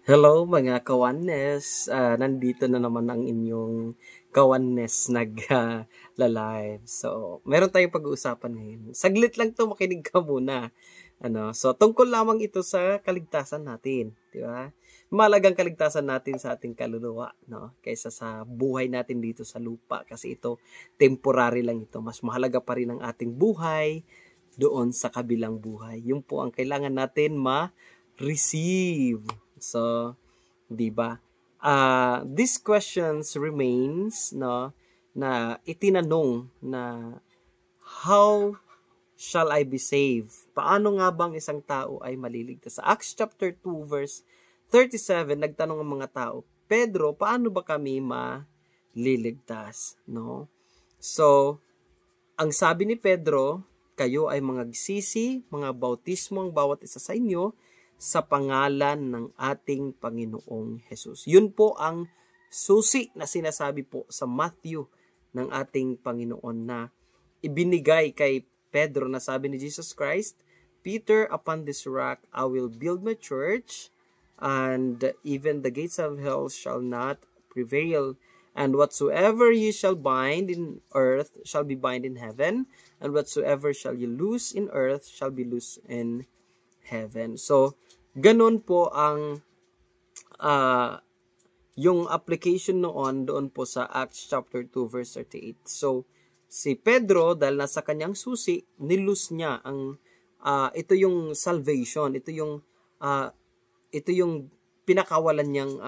Hello mga kawanes, nandito na naman ang inyong kawanes nag-live. So, meron tayong pag-uusapan ngayon. Saglit lang 'to, makinig ka muna. So tungkol lamang ito sa kaligtasan natin, di ba? Mahalagang kaligtasan natin sa ating kaluluwa, no? Kaysa sa buhay natin dito sa lupa kasi ito temporary lang ito. Mas mahalaga pa rin ang ating buhay doon sa kabilang buhay. Yun po ang kailangan natin ma-receive. So, 'di ba? These questions remains no na itinanong na how shall I be saved? Paano nga bang isang tao ay maliligtas? Sa Acts chapter 2 verse 37 nagtanong ang mga tao, Pedro, paano ba kami maliligtas? No? So, ang sabi ni Pedro, kayo ay mga gisisi, mga bautismo ang bawat isa sa inyo sa pangalan ng ating Panginoong Jesus. Yun po ang susi na sinasabi po sa Matthew ng ating Panginoon na ibinigay kay Pedro na sabi ni Jesus Christ, Peter, upon this rock I will build my church, and even the gates of hell shall not prevail. And whatsoever ye shall bind in earth shall be bind in heaven, and whatsoever shall ye loose in earth shall be loose in heaven. So, ganun po ang yung application noon doon po sa Acts chapter 2 verse 38. So, si Pedro, dahil nasa kanyang susi, nilus niya ang ito yung salvation, ito yung pinakawalan niyang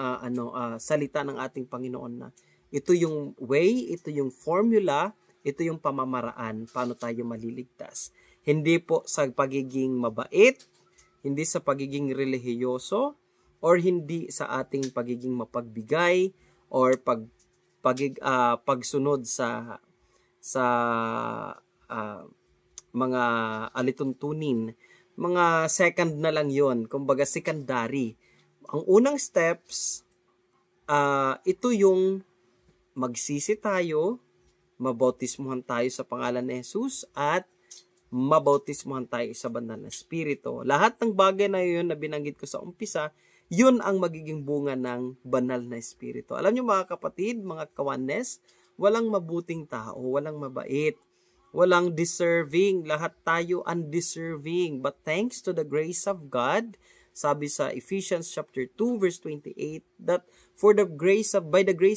salita ng ating Panginoon na ito yung way, ito yung formula, ito yung pamamaraan paano tayo maliligtas. Hindi po sa pagiging mabait, hindi sa pagiging relihiyoso, or hindi sa ating pagiging mapagbigay or pagsunod sa mga alituntunin. Mga second na lang 'yon, kumbaga secondary. Ang unang steps, ito yung magsisi tayo, mabautismuhan tayo sa pangalan ni Jesus, at mabautismuhan tayo sa banal na espiritu. Lahat ng bagay na yun na binanggit ko sa umpisa, yun ang magiging bunga ng banal na espiritu. Alam niyo mga kapatid, mga kawanes, walang mabuting tao, walang mabait, walang deserving. Lahat tayo undeserving. But thanks to the grace of God, sabi sa Ephesians chapter 2 verse 28, that by the grace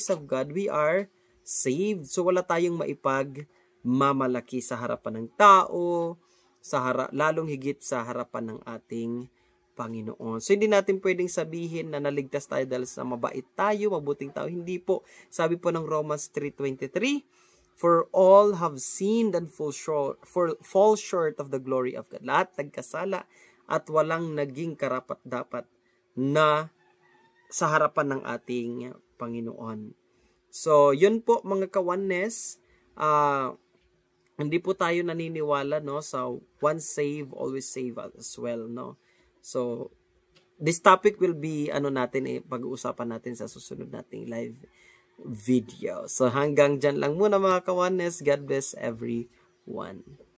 of God we are saved. So wala tayong maipagmamalaki sa harapan ng tao, lalong higit sa harapan ng ating Panginoon. So hindi natin pwedeng sabihin na naligtas tayo dahil sa mabait tayo, mabuting tao. Hindi po. Sabi po ng Romans 3:23, for all have sinned and fall short of the glory of God. Lahat nagkasala at walang naging karapat-dapat na sa harapan ng ating Panginoon. So, yun po mga kawanes, hindi po tayo naniniwala no sa once save, always save as well, no. So, this topic will be pag-uusapan natin sa susunod nating live video. So, hanggang dyan lang muna mga kawanes. God bless everyone.